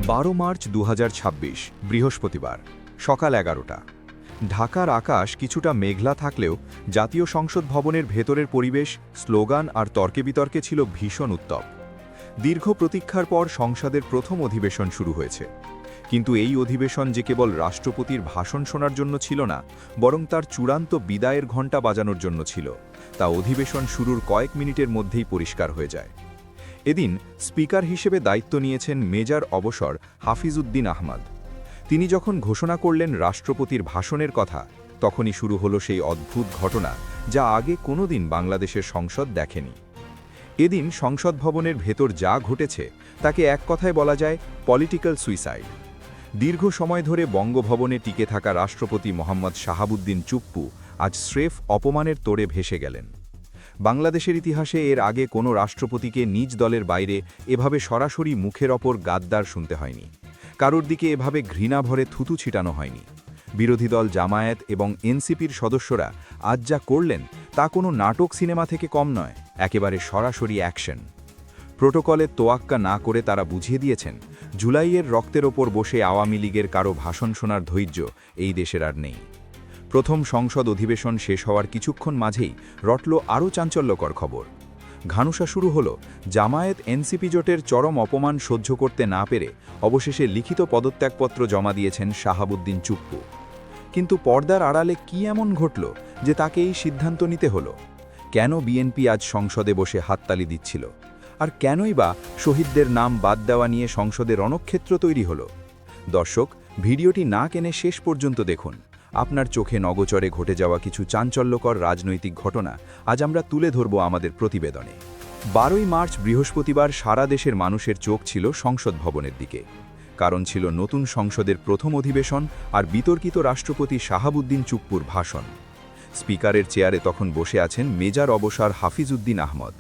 12 March 2026 বৃহস্পতিবার সকাল 11টা। ঢাকার আকাশ কিছুটা মেঘলা থাকলেও জাতীয় সংসদ ভবনের ভেতরের পরিবেশ, স্লোগান আর তর্কে বিতর্কে ছিল ভীষণ উত্তপ। দীর্ঘ প্রতীক্ষার পর সংসদের প্রথম অধিবেশন শুরু হয়েছে। কিন্তু এই অধিবেশন যে কেবল রাষ্ট্রপতির ভাষণ শোনার জন্য ছিল না, বরং তার চূড়ান্ত বিদায়ের ঘণ্টা বাজানোর জন্য ছিল। তা অধিবেশন শুরুর কয়েক মিনিটের মধ্যেই পরিষ্কার হয়ে যায়। এদিন স্পিকার হিসেবে দায়িত্ব নিয়েছেন মেজর অবসর হাফিজউদ্দিন আহমদ। তিনি যখন ঘোষণা করলেন রাষ্ট্রপতির ভাষণের কথা, তখনই শুরু হলো সেই অদ্ভুত ঘটনা যা আগে কোনোদিন বাংলাদেশের সংসদ দেখেনি। এদিন সংসদ ভবনের ভেতর যা ঘটেছে তাকে এক কথায় বলা যায় পলিটিক্যাল সুইসাইড। দীর্ঘ সময় ধরে বঙ্গভবনে টিকে থাকা রাষ্ট্রপতি মোহাম্মদ শাহাবুদ্দিন চুপ্পু আজ স্রেফ অপমানের তোড়ে ভেসে গেলেন। বাংলাদেশের ইতিহাসে এর আগে কোনো রাষ্ট্রপতিকে নিজ দলের বাইরে এভাবে সরাসরি মুখের ওপর গাদ্দার শুনতে হয়নি। কারোর দিকে এভাবে ঘৃণা ভরে থুতু ছিটানো হয়নি। বিরোধী দল জামায়াত এবং এনসিপির সদস্যরা আজ যা করলেন তা কোনো নাটক সিনেমা থেকে কম নয়, একেবারে সরাসরি অ্যাকশন। প্রোটোকলের তোয়াক্কা না করে তারা বুঝিয়ে দিয়েছেন, জুলাইয়ের রক্তের ওপর বসে আওয়ামী লীগের কারো ভাষণ শোনার ধৈর্য এই দেশের আর নেই। প্রথম সংসদ অধিবেশন শেষ হওয়ার কিছুক্ষণ মাঝেই রটল আরও চাঞ্চল্যকর খবর। ঘানুসা শুরু হলো। জামায়াত এনসিপি জোটের চরম অপমান সহ্য করতে না পেরে অবশেষে লিখিত পদত্যাগপত্র জমা দিয়েছেন শাহাবুদ্দিন চুপ্পু। কিন্তু পর্দার আড়ালে কি এমন ঘটল যে তাকে এই সিদ্ধান্ত নিতে হলো? কেন বিএনপি আজ সংসদে বসে হাততালি দিচ্ছিল? আর কেনই বা শহীদদের নাম বাদ দেওয়া নিয়ে সংসদে রণক্ষেত্র তৈরি হলো? দর্শক, ভিডিওটি না কেনে শেষ পর্যন্ত দেখুন। আপনার চোখে নগোচরে ঘটে যাওয়া কিছু চাঞ্চল্যকর রাজনৈতিক ঘটনা আজ আমরা তুলে ধরব আমাদের প্রতিবেদনে। 12 মার্চ বৃহস্পতিবার সারা দেশের মানুষের চোখ ছিল সংসদ ভবনের দিকে। কারণ ছিল নতুন সংসদের প্রথম অধিবেশন আর বিতর্কিত রাষ্ট্রপতি শাহাবুদ্দিন চুপ্পুর ভাষণ। স্পিকারের চেয়ারে তখন বসে আছেন মেজর অবসর হাফিজউদ্দিন আহমদ।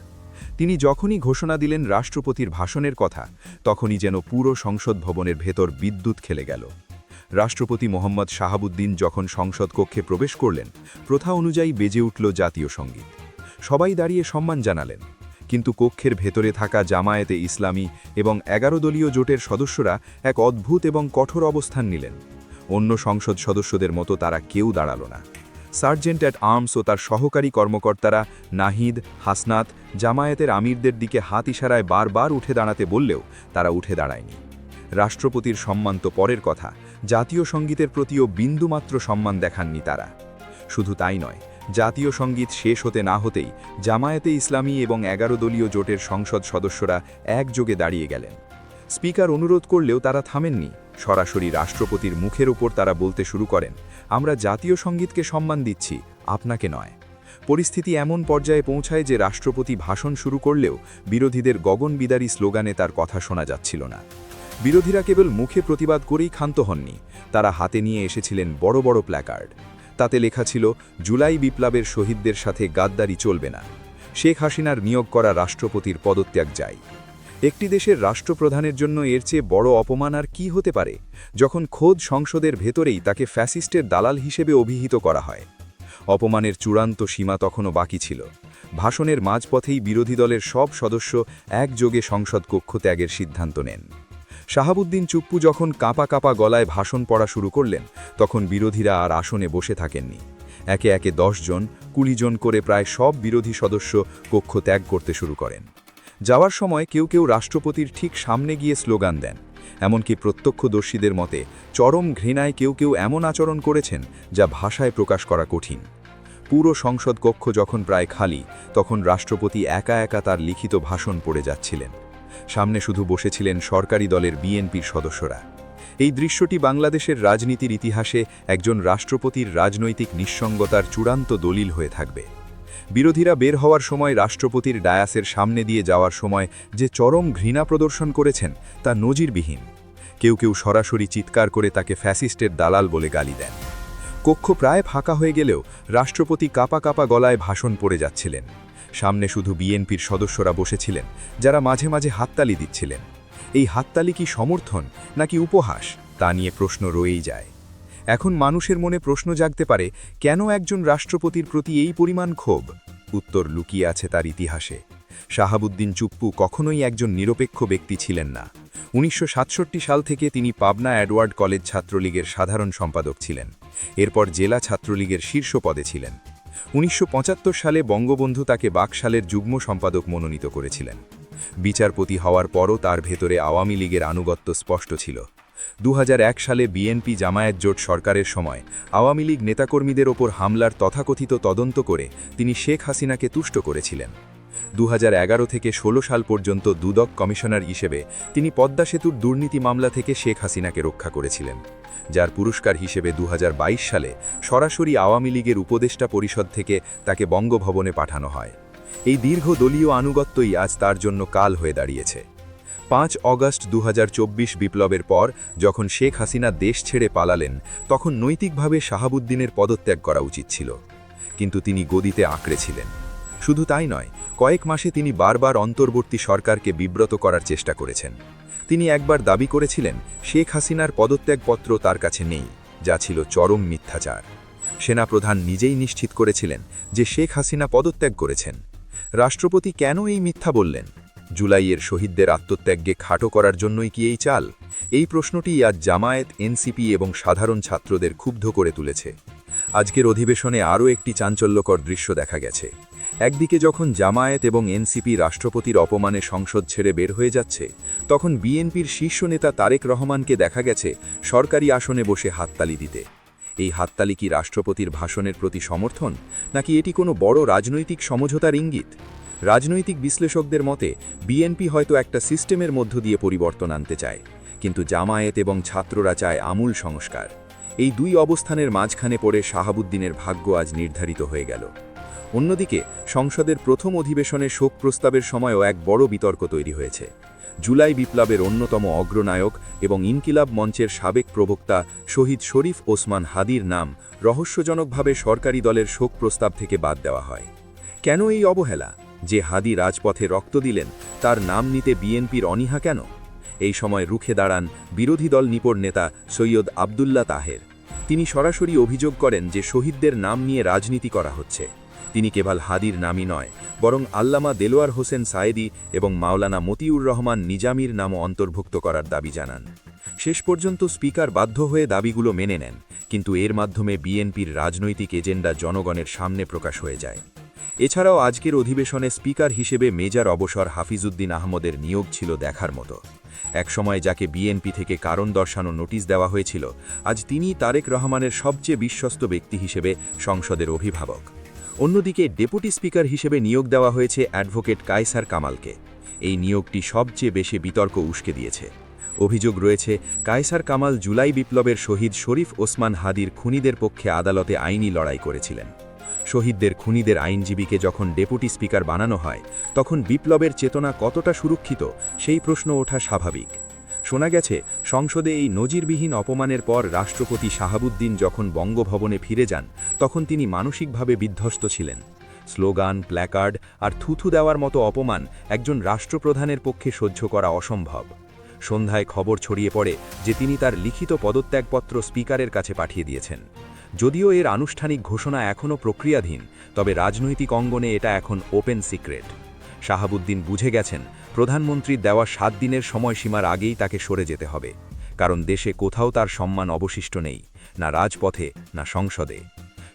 তিনি যখনই ঘোষণা দিলেন রাষ্ট্রপতির ভাষণের কথা, তখনই যেন পুরো সংসদ ভবনের ভেতর বিদ্যুৎ খেলে গেল। রাষ্ট্রপতি মোহাম্মদ শাহাবুদ্দিন যখন সংসদ কক্ষে প্রবেশ করলেন, প্রথা অনুযায়ী বেজে উঠল জাতীয় সঙ্গীত। সবাই দাঁড়িয়ে সম্মান জানালেন। কিন্তু কক্ষের ভেতরে থাকা জামায়াতে ইসলামী এবং 11 দলীয় জোটের সদস্যরা এক অদ্ভুত এবং কঠোর অবস্থান নিলেন। অন্য সংসদ সদস্যদের মতো তারা কেউ দাঁড়াল না। সার্জেন্ট অ্যাট আর্মস ও তার সহকারী কর্মকর্তারা নাহিদ, হাসনাত জামায়াতের আমিরদের দিকে হাত ইশারায় বারবার উঠে দাঁড়াতে বললেও তারা উঠে দাঁড়ায়নি। রাষ্ট্রপতির সম্মান তো পরের কথা, জাতীয় সঙ্গীতের প্রতিও বিন্দুমাত্র সম্মান দেখাননি তারা। শুধু তাই নয়, জাতীয় সঙ্গীত শেষ হতে না হতেই জামায়াতে ইসলামী এবং 11 দলীয় জোটের সংসদ সদস্যরা একযোগে দাঁড়িয়ে গেলেন। স্পিকার অনুরোধ করলেও তারা থামেননি। সরাসরি রাষ্ট্রপতির মুখের ওপর তারা বলতে শুরু করেন, আমরা জাতীয় সঙ্গীতকে সম্মান দিচ্ছি, আপনাকে নয়। পরিস্থিতি এমন পর্যায়ে পৌঁছায় যে রাষ্ট্রপতি ভাষণ শুরু করলেও বিরোধীদের গগনবিদারী স্লোগানে তার কথা শোনা যাচ্ছিল না। বিরোধীরা কেবল মুখে প্রতিবাদ করেই ক্ষান্ত হননি, তারা হাতে নিয়ে এসেছিলেন বড় বড় প্ল্যাকার্ড। তাতে লেখা ছিল, জুলাই বিপ্লবের শহীদদের সাথে গাদ্দারি চলবে না, শেখ হাসিনার নিয়োগ করা রাষ্ট্রপতির পদত্যাগ চাই। একটি দেশের রাষ্ট্রপ্রধানের জন্য এর চেয়ে বড় অপমান আর কি হতে পারে, যখন খোদ সংসদের ভেতরেই তাকে ফ্যাসিস্টের দালাল হিসেবে অভিহিত করা হয়। অপমানের চূড়ান্ত সীমা তখনও বাকি ছিল। ভাষণের মাঝপথেই বিরোধী দলের সব সদস্য একযোগে সংসদ কক্ষ ত্যাগের সিদ্ধান্ত নেন। শাহাবুদ্দিন চুপ্পু যখন কাঁপা কাঁপা গলায় ভাষণ পড়া শুরু করলেন, তখন বিরোধীরা আর আসনে বসে থাকেননি। একে একে 10 জন 20 জন করে প্রায় সব বিরোধী সদস্য কক্ষ ত্যাগ করতে শুরু করেন। যাওয়ার সময় কেউ কেউ রাষ্ট্রপতির ঠিক সামনে গিয়ে স্লোগান দেন। এমনকি প্রত্যক্ষদর্শীদের মতে চরম ঘৃণায় কেউ কেউ এমন আচরণ করেছেন যা ভাষায় প্রকাশ করা কঠিন। পুরো সংসদ কক্ষ যখন প্রায় খালি, তখন রাষ্ট্রপতি একা একা তার লিখিত ভাষণ পড়ে যাচ্ছিলেন। সামনে শুধু বসেছিলেন সরকারি দলের বিএনপির সদস্যরা। এই দৃশ্যটি বাংলাদেশের রাজনীতির ইতিহাসে একজন রাষ্ট্রপতির রাজনৈতিক নিঃসঙ্গতার চূড়ান্ত দলিল হয়ে থাকবে। বিরোধীরা বের হওয়ার সময় রাষ্ট্রপতির ডায়াসের সামনে দিয়ে যাওয়ার সময় যে চরম ঘৃণা প্রদর্শন করেছেন তা নজিরবিহীন। কেউ কেউ সরাসরি চিৎকার করে তাকে ফ্যাসিস্টের দালাল বলে গালি দেন। কক্ষ প্রায় ফাঁকা হয়ে গেলেও রাষ্ট্রপতি কাঁপা কাঁপা গলায় ভাষণ পড়ে যাচ্ছিলেন। সামনে শুধু বিএনপির সদস্যরা বসেছিলেন, যারা মাঝে মাঝে হাততালি দিচ্ছিলেন। এই হাততালি কি সমর্থন নাকি উপহাস, তা নিয়ে প্রশ্ন রয়েই যায়। এখন মানুষের মনে প্রশ্ন জাগতে পারে, কেন একজন রাষ্ট্রপতির প্রতি এই পরিমাণ ক্ষোভ? উত্তর লুকিয়ে আছে তার ইতিহাসে। শাহাবুদ্দিন চুপ্পু কখনোই একজন নিরপেক্ষ ব্যক্তি ছিলেন না। 1967 সাল থেকে তিনি পাবনা এডওয়ার্ড কলেজ ছাত্রলীগের সাধারণ সম্পাদক ছিলেন। এরপর জেলা ছাত্রলীগের শীর্ষ পদে ছিলেন। 1975 সালে বঙ্গবন্ধু তাকে বাকশালের যুগ্ম সম্পাদক মনোনীত করেছিলেন। বিচারপতি হওয়ার পরও তার ভেতরে আওয়ামী লীগের আনুগত্য স্পষ্ট ছিল। 2001 সালে বিএনপি জামায়াত জোট সরকারের সময় আওয়ামী লীগ নেতাকর্মীদের ওপর হামলার তথাকথিত তদন্ত করে তিনি শেখ হাসিনাকে তুষ্ট করেছিলেন। 2011 থেকে 16 সাল পর্যন্ত দুদক কমিশনার হিসেবে তিনি পদ্মা সেতুর দুর্নীতি মামলা থেকে শেখ হাসিনাকে রক্ষা করেছিলেন, যার পুরস্কার হিসেবে 2022 সালে সরাসরি আওয়ামী লীগের উপদেষ্টা পরিষদ থেকে তাকে বঙ্গভবনে পাঠানো হয়। এই দীর্ঘ দলীয় আনুগত্যই আজ তার জন্য কাল হয়ে দাঁড়িয়েছে। 5 অগস্ট 2024 বিপ্লবের পর যখন শেখ হাসিনা দেশ ছেড়ে পালালেন, তখন নৈতিকভাবে শাহাবুদ্দিনের পদত্যাগ করা উচিত ছিল, কিন্তু তিনি গদিতে আঁকড়ে ছিলেন। শুধু তাই নয়, কয়েক মাসে তিনি বারবার অন্তর্বর্তী সরকারকে বিব্রত করার চেষ্টা করেছেন। তিনি একবার দাবি করেছিলেন শেখ হাসিনার পদত্যাগপত্র তার কাছে নেই, যা ছিল চরম মিথ্যাচার। সেনাপ্রধান নিজেই নিশ্চিত করেছিলেন যে শেখ হাসিনা পদত্যাগ করেছেন। রাষ্ট্রপতি কেন এই মিথ্যা বললেন? জুলাইয়ের শহীদদের আত্মত্যাগকে খাটো করার জন্যই কি এই চাল? এই প্রশ্নটি আজ জামায়াত, এনসিপি এবং সাধারণ ছাত্রদের ক্ষুব্ধ করে তুলেছে। আজকের অধিবেশনে আরও একটি চাঞ্চল্যকর দৃশ্য দেখা গেছে। একদিকে যখন জামায়াত এবং এনসিপি রাষ্ট্রপতির অপমানে সংসদ ছেড়ে বের হয়ে যাচ্ছে, তখন বিএনপির শীর্ষ নেতা তারেক রহমানকে দেখা গেছে সরকারি আসনে বসে হাততালি দিতে। এই হাততালি কি রাষ্ট্রপতির ভাষণের প্রতি সমর্থন, নাকি এটি কোনো বড় রাজনৈতিক সমঝোতার ইঙ্গিত? রাজনৈতিক বিশ্লেষকদের মতে বিএনপি হয়তো একটা সিস্টেমের মধ্য দিয়ে পরিবর্তন আনতে চায়, কিন্তু জামায়াত এবং ছাত্ররা চায় আমূল সংস্কার। এই দুই অবস্থানের মাঝখানে পড়ে শাহাবুদ্দিনের ভাগ্য আজ নির্ধারিত হয়ে গেল। অন্যদিকে সংসদের প্রথম অধিবেশনে শোক প্রস্তাবের সময়ও এক বড় বিতর্ক তৈরি হয়েছে। জুলাই বিপ্লবের অন্যতম অগ্রনায়ক এবং ইনকিলাব মঞ্চের সাবেক প্রবক্তা শহীদ শরীফ ওসমান হাদির নাম রহস্যজনকভাবে সরকারি দলের শোক প্রস্তাব থেকে বাদ দেওয়া হয়। কেন এই অবহেলা? যে হাদি রাজপথে রক্ত দিলেন, তার নাম নিতে বিএনপির অনীহা কেন? এই সময় রুখে দাঁড়ান বিরোধী দল নিপর নেতা সৈয়দ আবদুল্লাহ তাহের। তিনি সরাসরি অভিযোগ করেন যে শহীদদের নাম নিয়ে রাজনীতি করা হচ্ছে। তিনি কেবল হাদির নামই নয়, বরং আল্লামা দেলোয়ার হোসেন সায়েদি এবং মাওলানা মতিউর রহমান নিজামীর নামও অন্তর্ভুক্ত করার দাবি জানান। শেষ পর্যন্ত স্পিকার বাধ্য হয়ে দাবিগুলো মেনে নেন, কিন্তু এর মাধ্যমে বিএনপির রাজনৈতিক এজেন্ডা জনগণের সামনে প্রকাশ হয়ে যায়। এছাড়াও আজকের অধিবেশনে স্পিকার হিসেবে মেজর অবসর হাফিজউদ্দিন আহমদের নিয়োগ ছিল দেখার মতো। একসময় যাকে বিএনপি থেকে কারণ দর্শানো নোটিশ দেওয়া হয়েছিল, আজ তিনি তারেক রহমানের সবচেয়ে বিশ্বস্ত ব্যক্তি হিসেবে সংসদের অভিভাবক। অন্যদিকে ডেপুটি স্পিকার হিসেবে নিয়োগ দেওয়া হয়েছে অ্যাডভোকেট কায়সার কামালকে। এই নিয়োগটি সবচেয়ে বেশি বিতর্ক উস্কে দিয়েছে। অভিযোগ রয়েছে কায়সার কামাল জুলাই বিপ্লবের শহীদ শরীফ ওসমান হাদির খুনিদের পক্ষে আদালতে আইনি লড়াই করেছিলেন। শহীদদের খুনিদের আইনজীবীকে যখন ডেপুটি স্পিকার বানানো হয়, তখন বিপ্লবের চেতনা কতটা সুরক্ষিত সেই প্রশ্ন ওঠা স্বাভাবিক। শোনা গেছে সংসদে এই নজিরবিহীন অপমানের পর রাষ্ট্রপতি শাহাবুদ্দিন যখন বঙ্গভবনে ফিরে যান, তখন তিনি মানসিকভাবে বিধ্বস্ত ছিলেন। স্লোগান, প্ল্যাকার্ড আর থুথু দেওয়ার মতো অপমান একজন রাষ্ট্রপ্রধানের পক্ষে সহ্য করা অসম্ভব। সন্ধ্যায় খবর ছড়িয়ে পড়ে যে তিনি তার লিখিত পদত্যাগপত্র স্পিকারের কাছে পাঠিয়ে দিয়েছেন। যদিও এর আনুষ্ঠানিক ঘোষণা এখনও প্রক্রিয়াধীন, তবে রাজনৈতিক অঙ্গনে এটা এখন ওপেন সিক্রেট। শাহাবুদ্দিন বুঝে গেছেন প্রধানমন্ত্রীর দেওয়া 7 দিনের সময়সীমার আগেই তাকে সরে যেতে হবে, কারণ দেশে কোথাও তার সম্মান অবশিষ্ট নেই, না রাজপথে না সংসদে।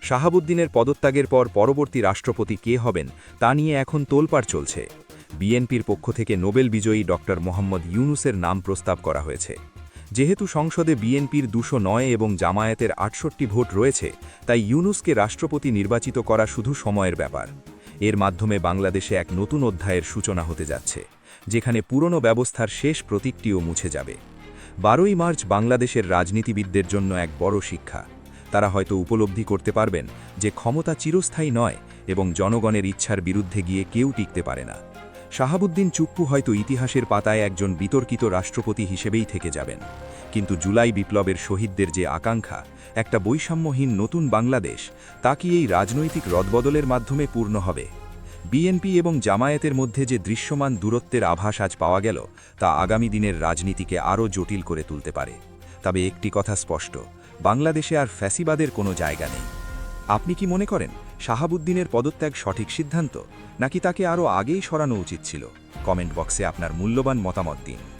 শাহাবুদ্দিনের পদত্যাগের পর পরবর্তী রাষ্ট্রপতি কে হবেন তা নিয়ে এখন তোলপাড় চলছে। বিএনপির পক্ষ থেকে নোবেল বিজয়ী ডক্টর মোহাম্মদ ইউনুসের নাম প্রস্তাব করা হয়েছে। যেহেতু সংসদে বিএনপির 209 এবং জামায়াতের 68 ভোট রয়েছে, তাই ইউনুসকে রাষ্ট্রপতি নির্বাচিত করা শুধু সময়ের ব্যাপার। এর মাধ্যমে বাংলাদেশে এক নতুন অধ্যায়ের সূচনা হতে যাচ্ছে, যেখানে পুরনো ব্যবস্থার শেষ প্রতীকটিও মুছে যাবে। 12ই মার্চ বাংলাদেশের রাজনীতিবিদদের জন্য এক বড় শিক্ষা। তারা হয়তো উপলব্ধি করতে পারবেন যে ক্ষমতা চিরস্থায়ী নয় এবং জনগণের ইচ্ছার বিরুদ্ধে গিয়ে কেউ টিকতে পারে না। শাহাবুদ্দিন চুপ্পু হয়তো ইতিহাসের পাতায় একজন বিতর্কিত রাষ্ট্রপতি হিসেবেই থেকে যাবেন, কিন্তু জুলাই বিপ্লবের শহীদদের যে আকাঙ্ক্ষা, একটা বৈষম্যহীন নতুন বাংলাদেশ, তা কি এই রাজনৈতিক রদবদলের মাধ্যমে পূর্ণ হবে? বিএনপি এবং জামায়াতের মধ্যে যে দৃশ্যমান দূরত্বের আভাস আজ পাওয়া গেল, তা আগামী দিনের রাজনীতিকে আরও জটিল করে তুলতে পারে। তবে একটি কথা স্পষ্ট, বাংলাদেশে আর ফ্যাসিবাদের কোনো জায়গা নেই। আপনি কি মনে করেন শাহাবুদ্দিনের পদত্যাগ সঠিক সিদ্ধান্ত নাকি তাকে আরও আগেই সরানো উচিত ছিল? কমেন্ট বক্সে আপনার মূল্যবান মতামত দিন।